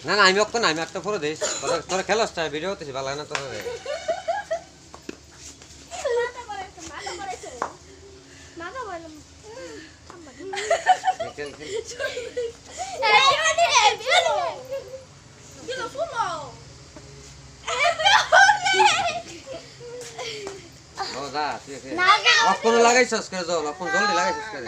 না না আমি অক্ষণ আমি একটা ফটো দিস তোরা খেলাস ভিডিও করতেছি ভালো না তোরা অক্ষণ লাগাইছস করে জল অক্ষণ জলদি লাগাইছস করে